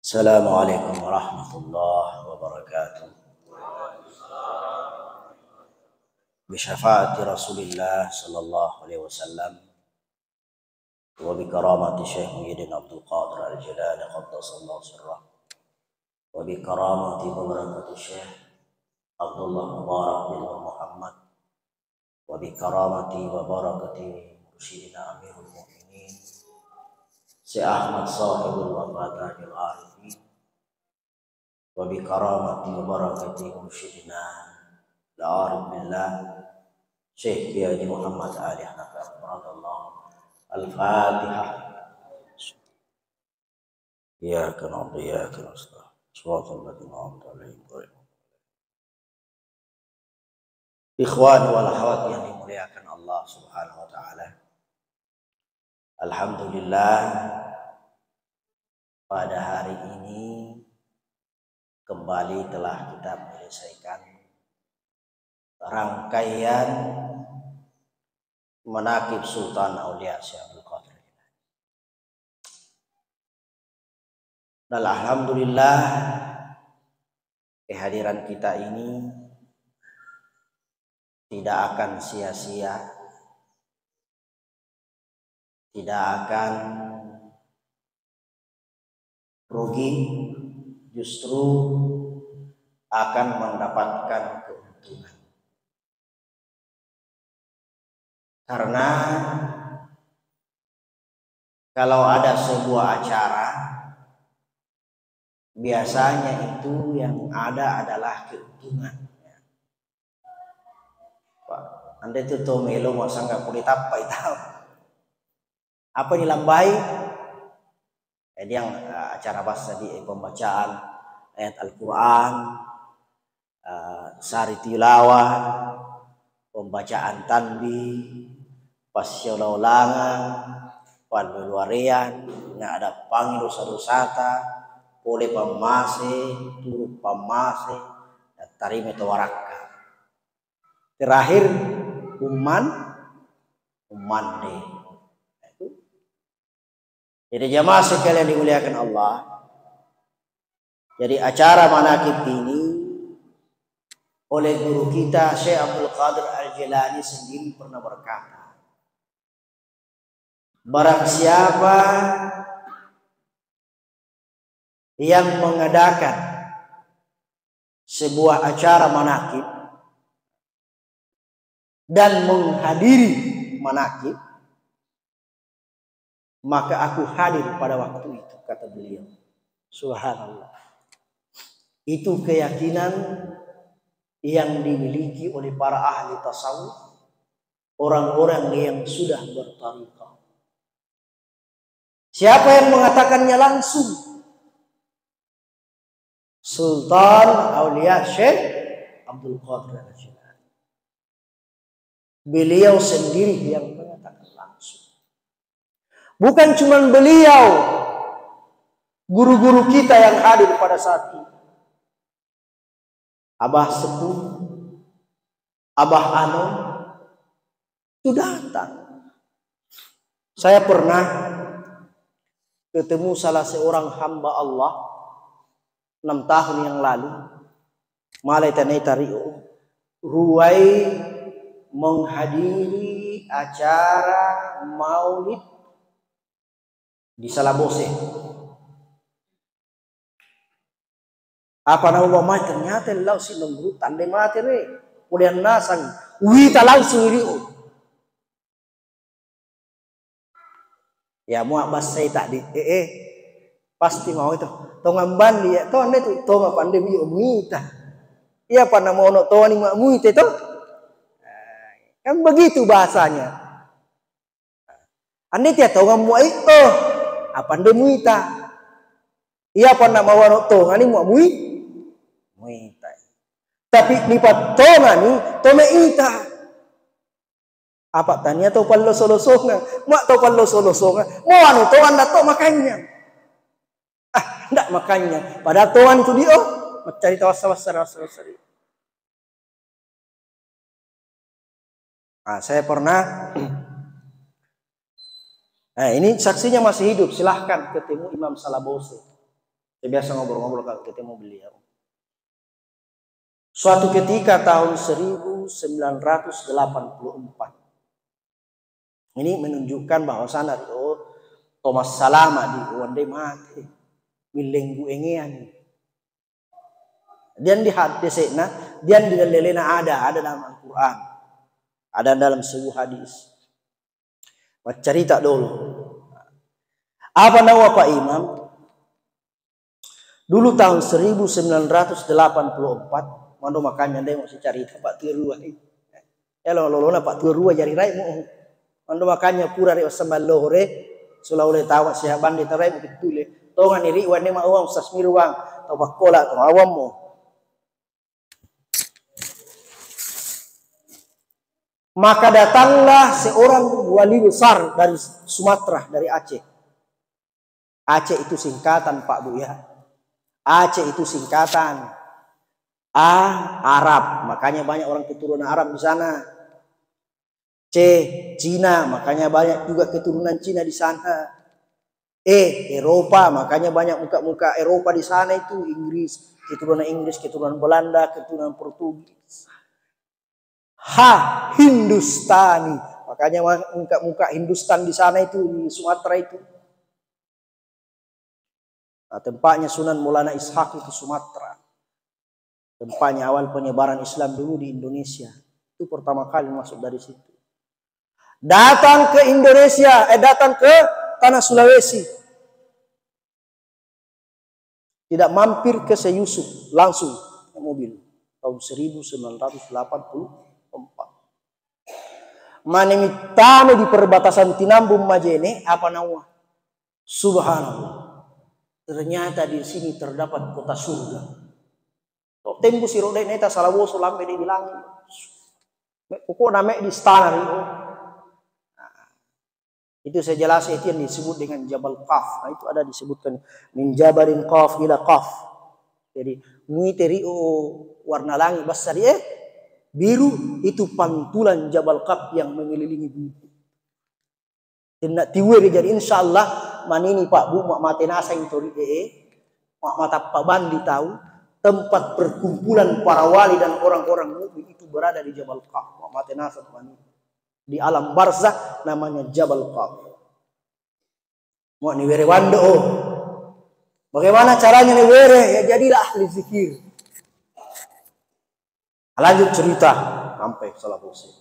Assalamualaikum warahmatullahi wabarakatuh. Bisyafaati Rasulillah sallallahu alaihi wasallam wa bi karamati Syekh Muhyiddin Abdul Qadir Al-Jilani qaddasallahu sirrah wa bi karamati barakati Syekh Abdullah Mubarak bin Muhammad wa bi karamati wa barakati Mursyidina Amirul Mu'minin Syekh Ahmad Sahibul Wafatanil Arifin wa bi karamati wa barakati Mursyidina Al-Arif Billah Syekh Kiai Muhammad Ali Hanafi radhiyallahu Al-Fatihah. Iyyaka na'budu wa iyyaka nasta'in. Shiratal ladzina an'amta 'alaihim ghairil maghdubi 'alaihim. Ikhwan wal akhwat yang dimuliakan Allah Subhanahu wa taala. Alhamdulillah pada hari ini kembali telah kita menyelesaikan rangkaian manaqib Sultan Aulia Syekh Abdul Qadir. Dan alhamdulillah kehadiran kita ini tidak akan sia-sia, tidak akan rugi, justru akan mendapatkan keuntungan. Karena kalau ada sebuah acara, biasanya itu yang ada adalah keuntungan. Pak, anda itu tuh melo mau sangat kulit apa itu? Apa nilambai? Yang acara bahasa di pembacaan ayat Al-Quran, sari tilawah, pembacaan tanbih, pasca ulangan, panluarian, yang ada panggil dosa-dosata, boleh pamase, turut pamase, dan tarime tawaraka. Terakhir umman deh. Jadi jamaah sekalian dimuliakan Allah. Jadi acara manaqib ini oleh guru kita Syekh Abdul Qadir Al-Jilani sendiri pernah berkata, barang siapa yang mengadakan sebuah acara manaqib dan menghadiri manaqib, maka aku hadir pada waktu itu, kata beliau. Subhanallah. Itu keyakinan yang dimiliki oleh para ahli tasawuf, orang-orang yang sudah bertariqah. Siapa yang mengatakannya langsung? Sultan Aulia Syekh Abdul Qadir Al-Jilani. Beliau sendiri yang mengatakan langsung. Bukan cuma beliau, guru-guru kita yang hadir pada saat itu. Abah Sepuh, Abah Anom, itu datang. Saya pernah ketemu salah seorang hamba Allah 6 tahun yang lalu. Malai tanai tariu ruwai menghadiri acara maulid di Salabose. Apa nama mama ternyata lau si lembut tande mati re. Kemudian nasang wita langsung iri. Ya muak bas saya tak di pasti mau itu. Tongan bandi ya ton itu tonga pande bi muita. Iya apa nama ono toni mak muita itu? Kan begitu bahasanya. Ande tiap tonga muai apa ande muita. Iya apa nama ono tonga ni muak muita. Tapi lipat tonga ni tome ita. Apa tanya to pallo solosonga, mak to pallo solosonga. Mau anu to anda to makanya. Ndak makanya. Pada toan itu dia mencari tawasawasara. Saya pernah ini saksinya masih hidup, silahkan ketemu Imam Salabose. Saya biasa ngobrol-ngobrol kalau ketemu beliau. Suatu ketika tahun 1984. Ini menunjukkan bahwasan Thomas Salama di wande mati. Milenggu engean. Dan di hadisnya, dan di dalilnya ada dalam Al-Quran. Ada dalam sebuah hadis. Cerita dulu. Apa nama Pak Imam? Dulu tahun 1984, mando makanya dia masih cari Pak Turua. Ya lolona Pak Turua jari rai mu. Mando makanya pura ri osambal lohore, sulaule tawa siaban di tarai betule. Tongan iri wane ma uang sasmiruang, to bakola to awam mo. Maka datanglah seorang wali besar dari Sumatera, dari Aceh. Aceh itu singkatan Pak Buya. Aceh itu singkatan Arab, makanya banyak orang keturunan Arab di sana. Cina, makanya banyak juga keturunan Cina di sana. Eropa, makanya banyak muka-muka Eropa di sana itu. Inggris, keturunan Belanda, keturunan Portugis. Hindustani, makanya muka-muka Hindustan di sana itu, di Sumatera itu. Nah, tempatnya Sunan Maulana Ishaq itu Sumatera. Tempatnya awal penyebaran Islam dulu di Indonesia. Itu pertama kali masuk dari situ. Datang ke Indonesia, datang ke tanah Sulawesi. Tidak mampir ke Seyusuf, langsung ke mobil. Tahun 1984. Manemitame di perbatasan Tinambung Majene, apa nama? Subhanallah. Ternyata di sini terdapat kota surga. Tembus si roda neta salawo lambe di bilang. Pokok nama di istana rio. Itu saya jelas itu yang disebut dengan Jabal Qaf. Nah, itu ada disebutkan min Jabalin Qaf ila Qaf. Jadi muiteri warna langit besar biru itu pantulan Jabal Qaf yang mengelilingi bumi. Tidak tiwir jadi insyaallah manini Pak Bu mak matenasa itu mak mata Pak Bandi tahu tempat perkumpulan para wali dan orang-orang mukmin itu berada di Jabal Qaf. Mak matenasa manini. Di alam barzakh namanya Jabal Qaf. Mau niwere wando. Bagaimana caranya niwere? Ya jadilah ahli zikir. Lanjut cerita sampai salah pusing.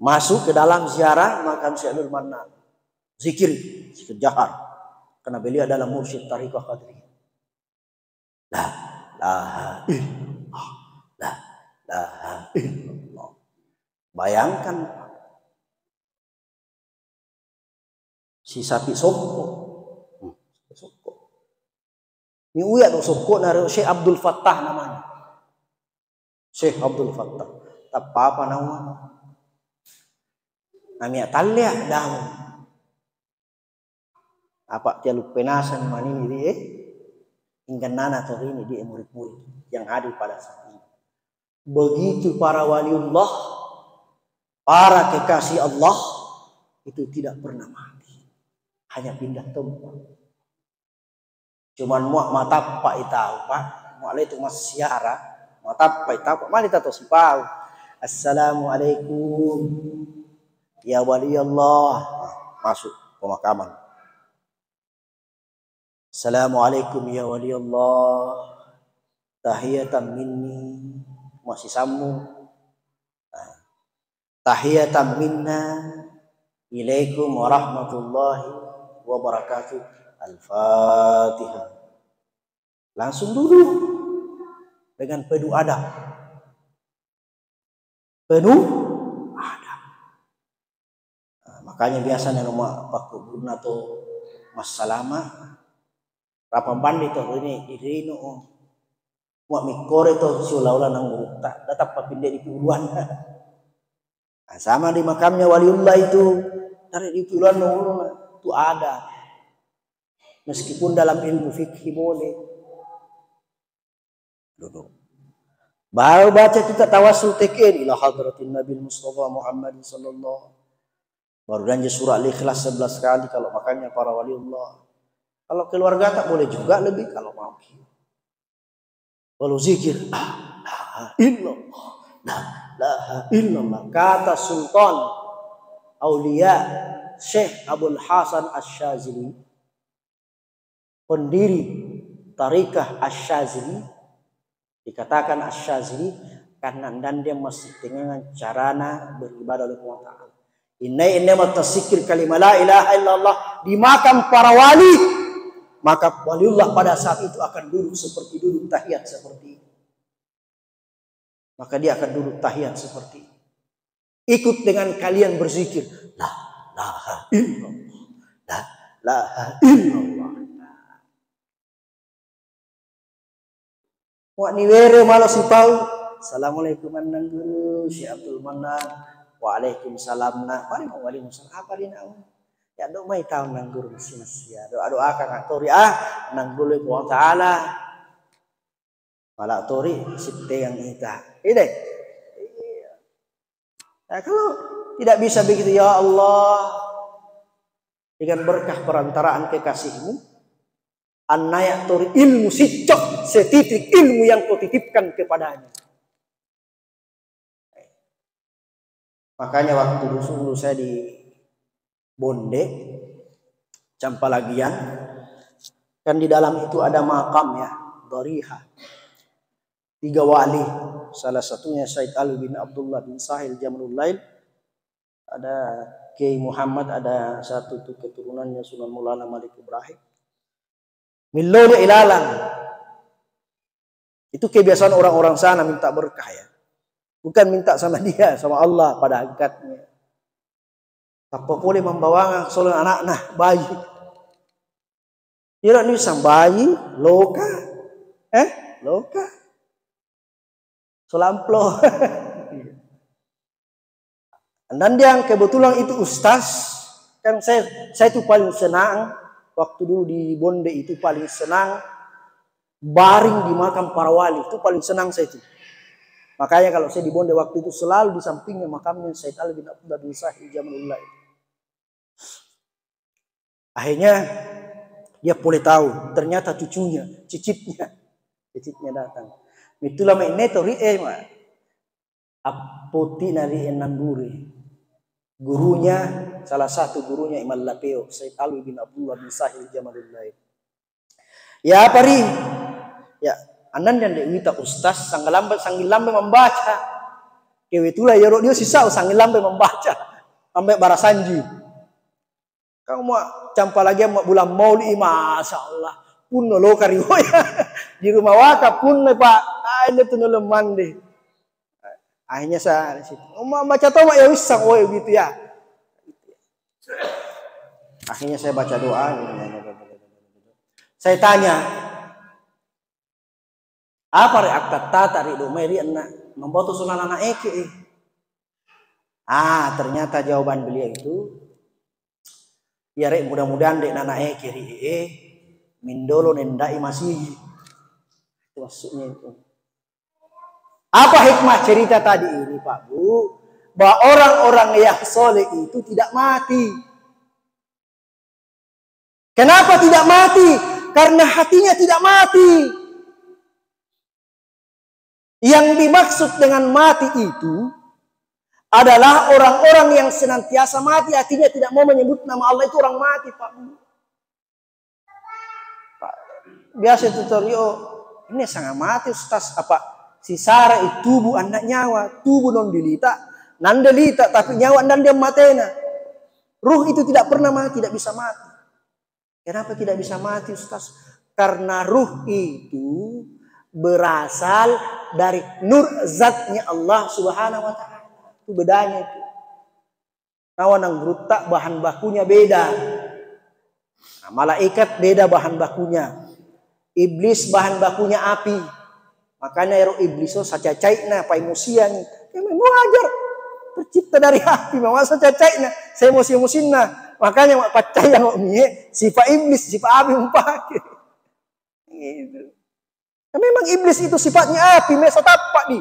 Masuk ke dalam ziarah makam Syekh Nur Mannan. Zikir jahar. Karena beliau adalah mursyid Thariqah Qadiriyah. La ilaha illallah. La ilaha illallah. Bayangkan si sapi sokko. Sokko. Ini uya do sokko nari Syekh Abdul Fattah namanya. Syekh Abdul Fattah. Tak apa namanya. Namanya talia dang. Apa dia lupa penasan manini dia? Hingga nana atau ini dia murid-murid yang hadir pada saat ini. Begitu para waliullah, para kekasih Allah itu tidak pernah mati. Hanya pindah tempat. Cuman muak mata Pak tahu Pak, muak itu mas siara, mata Pak tahu Pak, mari tahu si Pak. Assalamualaikum. Ya wali Allah. Masuk pemakaman. Assalamualaikum ya wali Allah. Tahiyatan minni. Masih sambung. Tahiyatan minna. Ilaikum warahmatullahi wabarakatuh. Al-Fatihah. Langsung duduk. Dengan penuh adab. Penuh adab. Makanya biasanya rumah Pak Gubernur atau Mas Salama. Rapam bandi to ini irino wa mikore to sulaula nang urta datap papinde di puluhan. Nah, sama di makamnya waliullah itu dari di puluhan itu ada. Meskipun dalam ilmu fikih boleh. Duduk. Baru baca kita tawassul takin ila hadratin Nabi Mustafa Muhammad sallallahu. Baru dan surah Al-Ikhlas 11 kali kalau makannya para waliullah. Kalau keluarga tak boleh juga lebih kalau mau. Walau zikir, la illallah, la illallah. Kata Sultan Aulia Syekh Abdul Hasan Asy-Syadzili, pendiri Tarikah Asy-Syadzili, dikatakan Asy-Syadzili karena dan dia masih dengan carana beribadah oleh Allah Ta'ala. Inna matasikir kalimah la ilaha illallah di makam para wali. Maka waliullah pada saat itu akan duduk seperti duduk tahiyat seperti itu. Maka dia akan duduk tahiyat seperti itu. Ikut dengan kalian berzikir. La ilaha illallah. La ilaha illallah. Wak ni were malah si tahu. Assalamualaikum anang guru si Abdul Manan. Waalaikumsalam nak. Waalaikumsalam. Apa dia nak? Ya doa mai tahu nang guru masih ya doa kang atori nang guru Allah Taala malah atori sitte yang kita ini nah, kalau tidak bisa begitu ya Allah dengan berkah perantaraan kekasihmu annaya atori ilmu sicok setitik ilmu yang kau titipkan kepadanya. Makanya waktu dulu saya di Bonde, Campalagian, kan di dalam itu ada makam ya, Dhariha. 3 wali, salah satunya Said Ali bin Abdullah bin Sahil Jamrul Lail, ada Kiai Muhammad, ada satu tuh keturunannya Sunan Maulana Malik Ibrahim. Milode ilalang. Itu kebiasaan orang-orang sana minta berkah ya. Bukan minta sama dia, sama Allah pada hakikatnya. Tak boleh membawa soal anak-anak bayi. Dia ni sang bayi, loka. Loka. Solamplo. Dan yang kebetulan itu ustaz. Kan saya itu paling senang. Waktu dulu di Bonde itu paling senang. Baring di makam para wali. Itu paling senang saya itu. Makanya kalau saya di Bonde waktu itu selalu di sampingnya makamnya Said Ali bin Abdullah bin Sahih Jamrul Lail. Akhirnya dia boleh tahu ternyata cucunya, cicitnya datang. Itulah mainnya tori mah. Apoti nari enanduri. Gurunya salah satu gurunya Imam Lapeo Said Ali bin Abdullah bin Sahih Jamrul Lail. Ya pari. Ya, anan dan dewita ustaz sanggilambe membaca. Kewitulah ya dia sisa sanggilambe membaca sampai barasanji. Kamu mau campa lagi mau bulan mauli, masya Allah. Pun lo kariwoya di rumah wakaf pun pak. Ini tuh leman deh. Akhirnya saya di situ. Mau baca tahu ya wisang, oh gitu ya. Akhirnya saya baca doa. Saya tanya, apa reaksi tata rido meri anak membuat sunan anak eke? Ternyata jawaban beliau itu. Ya rek mudah-mudahan dek nana kiri mindolo nendai masih itu maksudnya itu. Apa hikmah cerita tadi ini Pak Bu? Bahwa orang-orang yang soleh itu tidak mati. Kenapa tidak mati? Karena hatinya tidak mati. Yang dimaksud dengan mati itu adalah orang-orang yang senantiasa mati, artinya tidak mau menyebut nama Allah, itu orang mati Pak. Biasa tutorial ini sangat mati ustaz apa si Sarah itu tubuh anak nyawa, tubuh non delita, nan delita tapi nyawa dan dia matena. Ruh itu tidak pernah mati, tidak bisa mati. Kenapa tidak bisa mati ustaz? Karena ruh itu berasal dari nur zatnya Allah Subhanahu wa taala. Itu bedanya itu. Nawan yang bruta bahan bakunya beda. Nah, malaikat beda bahan bakunya. Iblis bahan bakunya api. Makanya ero iblis so sacacaina pa emosian. Ya memang wajar. Tercipta dari api, memang sacacaina. Saya emosi-emosinna. Makanya mak pacaya ngok mie sifat iblis, sifat api mempake. Gitu. Nah, memang iblis itu sifatnya api, mesa tapak di.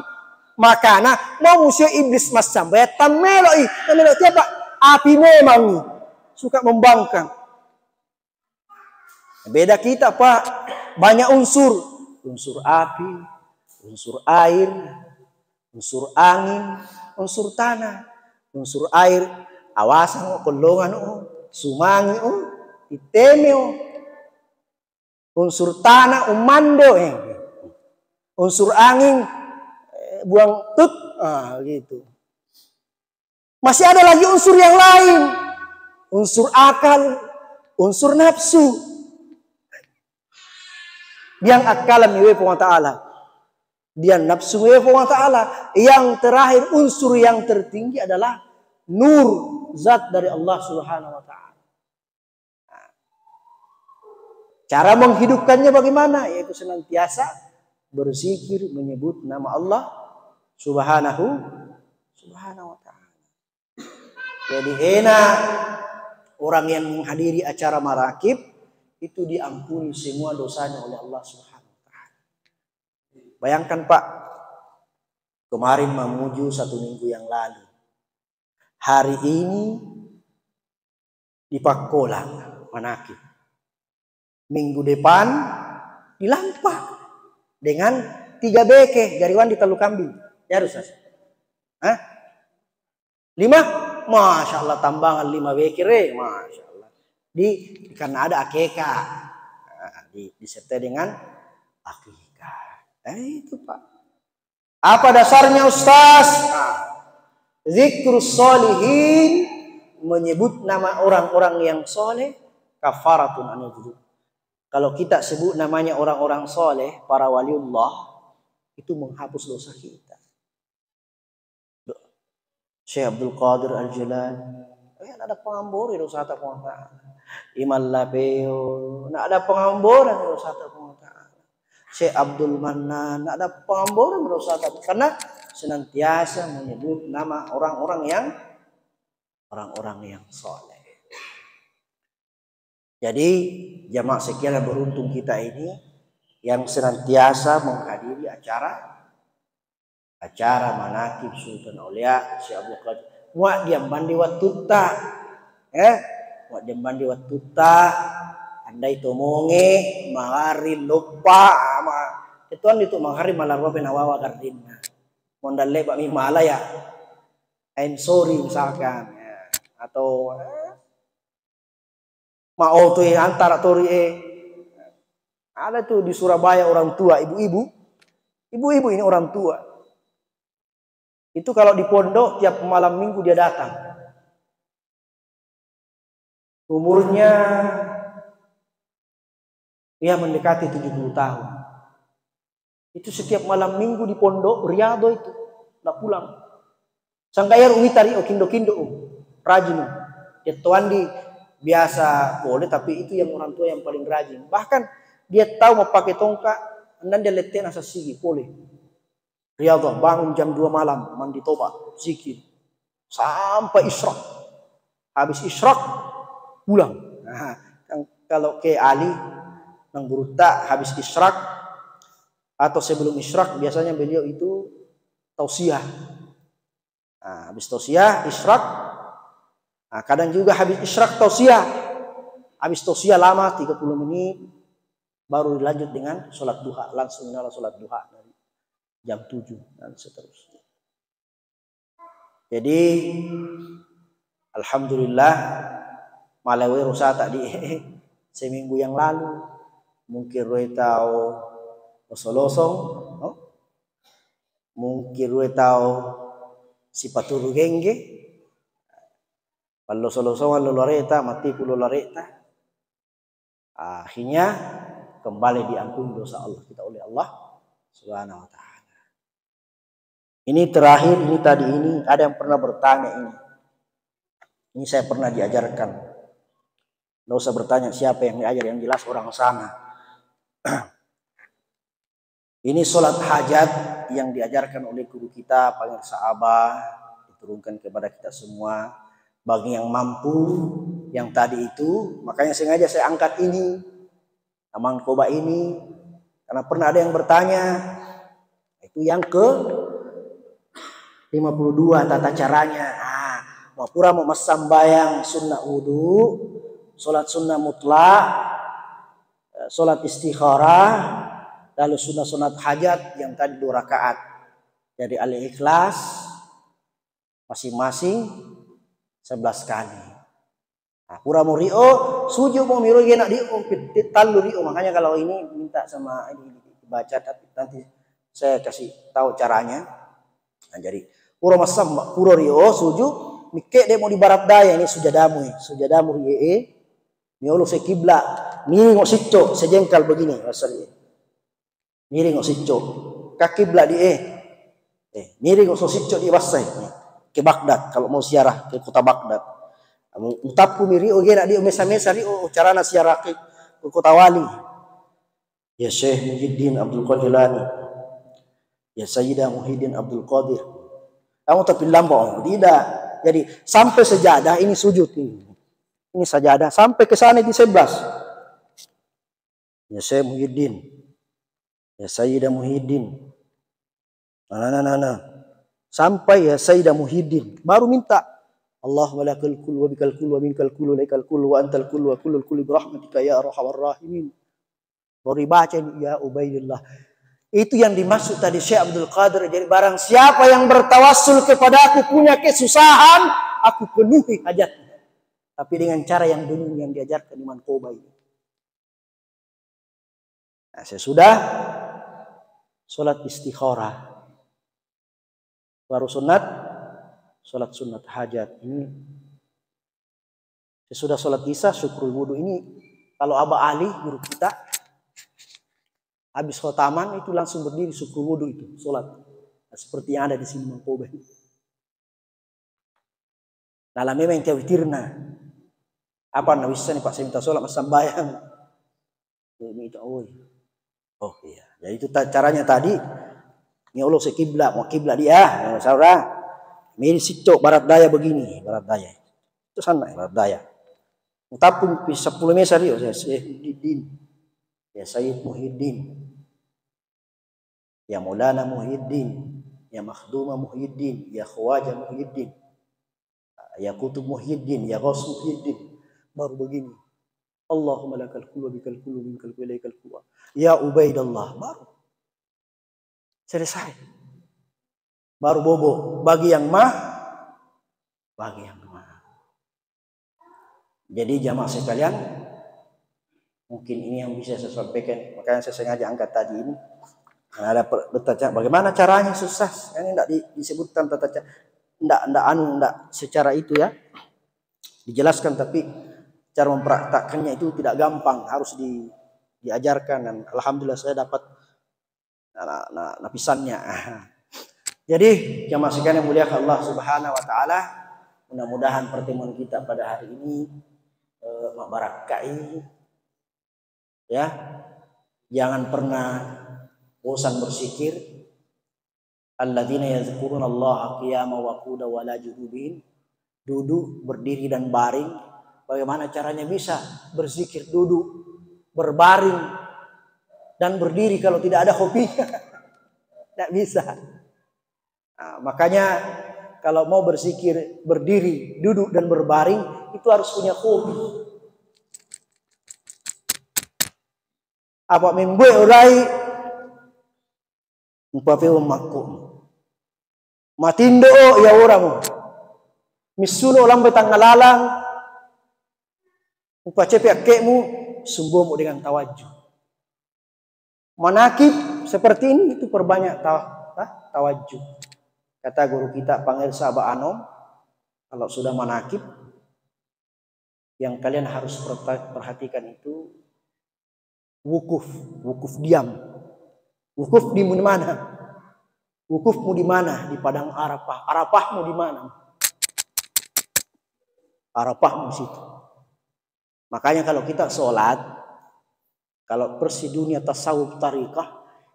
Makanya mau musuh iblis mas sampai tameloi, tameloi tiapa api memang suka membangkang. Beda kita Pak, banyak unsur. Unsur api, unsur air, unsur angin, unsur tanah. Unsur air, awasan, kolongan, sumangi, iteme, unsur tanah, umando, unsur angin, buang tut, gitu. Masih ada lagi unsur yang lain, unsur akal, unsur nafsu. Yang akalan miwe ta'ala, dia nafsu miwe ta'ala. Yang terakhir unsur yang tertinggi adalah nur, zat dari Allah Subhanahu wa ta'ala. Cara menghidupkannya bagaimana? Yaitu senantiasa berzikir, menyebut nama Allah Subhanahu wa ta'ala. Jadi enak orang yang menghadiri acara marakib itu diampuni semua dosanya oleh Allah Subhanahu wa ta'ala. Bayangkan Pak, kemarin menuju 1 minggu yang lalu. Hari ini di Pakolang manakib. Minggu depan di Lampak dengan 3 beke jariwan di Teluk Kambing. Ya Ustaz. 5? Masya Allah tambangan 5 beke Masya Allah. Karena ada akikah. Disertai dengan akikah. Itu Pak. Apa dasarnya Ustaz? Zikrus solihin, menyebut nama orang-orang yang soleh, kafaratun anil dzunub. Kalau kita sebut namanya orang-orang soleh, para waliullah, itu menghapus dosa kita. Syekh Abdul Qadir Al-Jilani, ada pengambor dosa tak pengataan. Imal Labeo, ada pengambor dosa tak pengataan. Syekh Abdul Mannan, ada pengambor dosa tak, karena senantiasa menyebut nama orang-orang yang soleh. Jadi jamaah sekian yang beruntung kita ini yang senantiasa menghadiri acara manakib Sultan Aulia Syekh Abdul Qadir. Wa diam bandi watutta. Wa diam bandi watutta. Andai tomonge mahari lupa ituan itu mahari malarwa penawawa gardina. Mondalle Pak Mimala ya. I'm sorry misalkan atau mau tuh antara tori ada tuh di Surabaya orang tua ibu-ibu ini orang tua. Itu kalau di pondok tiap malam minggu dia datang. Umurnya dia mendekati 70 tahun. Itu setiap malam minggu di pondok Riyadho itu nggak pulang. Sangkayar uitari kindo-kindo rajin. Dia tuan di biasa boleh, tapi itu yang orang tua yang paling rajin. Bahkan dia tahu mau pakai tongkat, dan dia leten asa sigi boleh. Riyadhah bangun jam 2 malam, mandi tobat, zikir sampai isyraq. Habis isyraq pulang. Nah, kalau ke Ali nang buruta habis isyraq atau sebelum isyraq biasanya beliau itu tausiah. Nah, habis tausiah isyraq. Nah, kadang juga habis isyraq tausiah. Habis tausiah lama 30 menit baru dilanjut dengan sholat duha, langsung nyala sholat duha dari jam 7 dan seterusnya. Jadi alhamdulillah malawi rusa tadi seminggu yang lalu mungkin roe tahu osolosong, mungkin roe tahu si paturu gengge, kalau solosong lalu loreta mati puluh loreta, akhirnya kembali diampuni dosa Allah kita oleh Allah Subhanahu wa ta'ala. Ini terakhir, ini tadi ini ada yang pernah bertanya ini. Ini saya pernah diajarkan. Nggak usah bertanya siapa yang diajar, yang jelas orang sana. Ini sholat hajat yang diajarkan oleh guru kita Pangeran Saabah, diturunkan kepada kita semua. Bagi yang mampu, yang tadi itu, makanya sengaja saya angkat ini, Amang Koba ini, karena pernah ada yang bertanya. Itu yang ke 52 tata caranya. Mapura mau masambayang sunnah wudu, sholat sunnah mutlak, sholat istikharah, lalu sunat hajat yang tadi 2 rakaat. Jadi Al-Ikhlas masing-masing 11 kali. Nah, pura mau rio, suju mau miro nak dio, talu rio. Makanya kalau ini minta sama ini baca, tapi nanti saya kasih tahu caranya. Nah, jadi pura masam, pura rio, suju, mikir dia mau di barat daya ini sujadamu rie, miolo se kiblat, miring sicco, sejengkal begini, masalahnya. Miring sicco, kaki kiblat miring sicco di basai, ke Baghdad kalau mau ziarah ke kota Baghdad. Utapu miri oge nak dia mesa-mesa rio carana ziarah ke kota wali. Ya Syekh Muhyiddin Abdul Qadirani. Ya Sayyidah Muhyiddin Abdul Qadir. Kamu tapi lambang tidak. Jadi sampai sejadah ini sujud ini. Ini sajadah sampai ke sana di 11. Ya Syekh Muhyiddin. Ya Sayyidah Muhyiddin. Nah. Sampai ya Sayyidah Muhyiddin baru minta Allahumma lakal kul wa bikal kul wa minkal kul wa laikal kul wa antal kul wa kullul kul birahmatika ya arhamar rahimin. Baru baca ya Ubaidillah. Itu yang dimaksud tadi Syekh Abdul Qadir. Jadi barang siapa yang bertawassul kepada aku punya kesusahan, aku penuhi hajatnya. Tapi dengan cara yang dulu yang diajarkan Imam Qoba ini. Nah, sesudah sholat istikharah. Baru sholat sunat hajat ini. Sesudah sholat isya syukrul wudu ini. Kalau Abah Ali guru kita habis khotaman itu langsung berdiri syukrul wudu itu sholat. Nah, seperti yang ada di sini Mangkoba. Dalam memang yang witirna. Apa nak bisa nih Pak saya minta sholat mas sambayang. Ini itu oh iya. Jadi itu caranya tadi. Ini Allah sekiblat, mau kiblat dia, saudara. Mirip sicok barat daya begini, barat daya. Itu sana barat daya. Tapi 10 meter dia, Syekh Muhyiddin. Ya Sayyid Muhyiddin. Ya Maulana Muhyiddin. Ya Makhduma Muhyiddin. Ya Khawaja Muhyiddin. Ya Kutub Muhyiddin. Ya Ghaus Muhyiddin. Baru begini. Allahumma lakal kul wa bikal kul wa minkal kul wa ilaikal kul. Ya Ubaidallah. Baru. Selesai. Baru bobo. Bagi yang bagi yang mah. Jadi jamaah sekalian, mungkin ini yang bisa saya sampaikan. Makanya saya sengaja angkat tadi ini. Ada bertanya bagaimana caranya susah. Ini tidak disebutkan tata cara. Tidak secara itu ya. Dijelaskan tapi cara mempraktakkannya itu tidak gampang. Harus diajarkan dan alhamdulillah saya dapat lapisannya. Jadi jamaah sekalian yang mulia Allah Subhanahu wa taala, mudah-mudahan pertemuan kita pada hari ini barakai ya. Jangan pernah bosan berzikir. Alladzina yazkuruna Allah qiyaman wa qu'udan wa ala junubihim. Duduk, berdiri dan baring. Bagaimana caranya bisa berzikir duduk, berbaring dan berdiri kalau tidak ada hobinya? Tidak bisa. Nah, makanya kalau mau berzikir berdiri, duduk dan berbaring itu harus punya hobi. Apa membuat urai upapeu makum. Matindo ya orang. Misuno lambe tangalalang. Upacepe akekmu sumbomu dengan tawajuh. Manakib seperti ini itu perbanyak tawajuh. Kata guru kita panggil Sabah Anom, kalau sudah manakib yang kalian harus perhatikan itu wukuf diam. Wukuf di mana? Wukufmu di mana? Di padang Arafah. Arafahmu di mana? Arafahmu di situ. Makanya kalau kita sholat, kalau persi dunia tasawuf tariqah,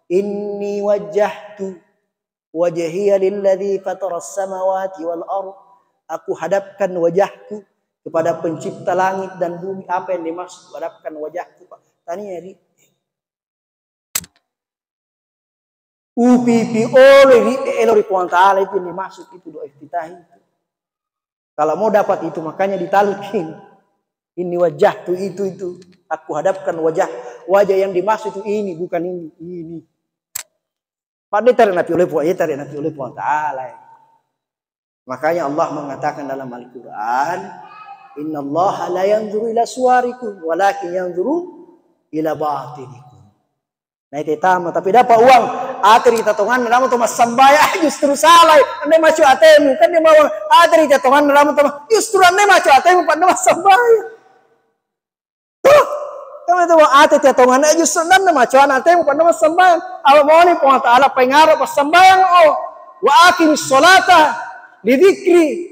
inni wajjahtu wajhiya lilladzi fataras samawati wal ardh. Aku hadapkan wajahku kepada pencipta langit dan bumi. Apa yang dimaksud hadapkan wajahku, Pak? Tanya di UPP oleh elori Tuhan Ta'ala itu yang dimaksud itu doa iftitah itu. Kalau mau dapat itu makanya ditalkin. Ini wajah tuh itu. Aku hadapkan wajah yang dimaksud itu ini bukan ini. Pada tarik nabi oleh Puan Ta'ala. Makanya Allah mengatakan dalam Al-Quran, Inna Allah la yanzuru ila suwarikum, walakin yanzuru ila batinikum. Nah itu tama, tapi dapat uang. Atri tatongan namun tu masambaya justru salah. Anda masuk atemu kan dia mau atri tatongan namun tu justru anda masuk atemu pada masambaya. Tuh, kamu tu mau atri tatongan justru anda masuk atemu pada masambaya. Awak mau ni Puan Ta'ala pengarap masambaya oh. Wa aqimis sholata lidikri.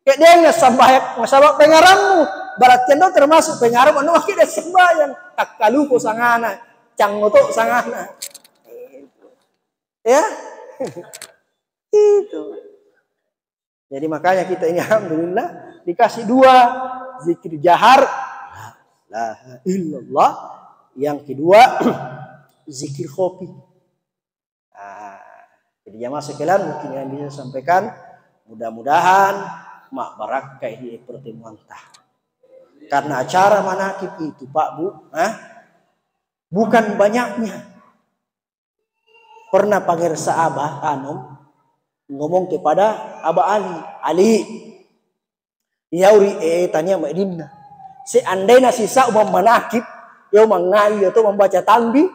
Kedengnya sambayang masabak pengaramu. Berarti anda termasuk pengarap anda makin sembahyang. Tak kalupo sangana, cangoto sangana. Ya, itu. Jadi makanya kita ini alhamdulillah dikasih 2 zikir jahar, la ilaha illallah. Yang kedua zikir khofi. Jadi jamaah sekalian mungkin yang bisa sampaikan, mudah-mudahan mak barakah di pertemuan tah. Karena acara manakib itu Pak Bu, bukan banyaknya. Pernah panggil sahabat ngomong kepada Abah Ali yauri tanya Mbak Dinda, seandainya sisa manakib ya mengayu atau membaca tanbih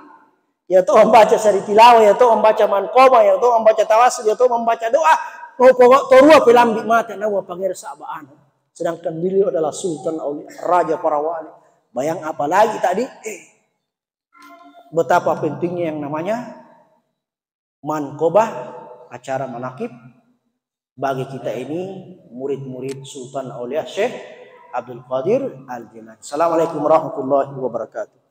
ya atau membaca sari tilawah ya atau membaca manqobah ya atau membaca tawasul ya atau membaca doa pokok torua pelambi mata nawa panggil sahabat sedangkan beliau adalah sultan raja para wali. Bayang apalagi tadi betapa pentingnya yang namanya manqobah, acara manakib bagi kita ini murid-murid Sultan Aulia Syekh Abdul Qadir Al-Jilani. Assalamualaikum warahmatullahi wabarakatuh.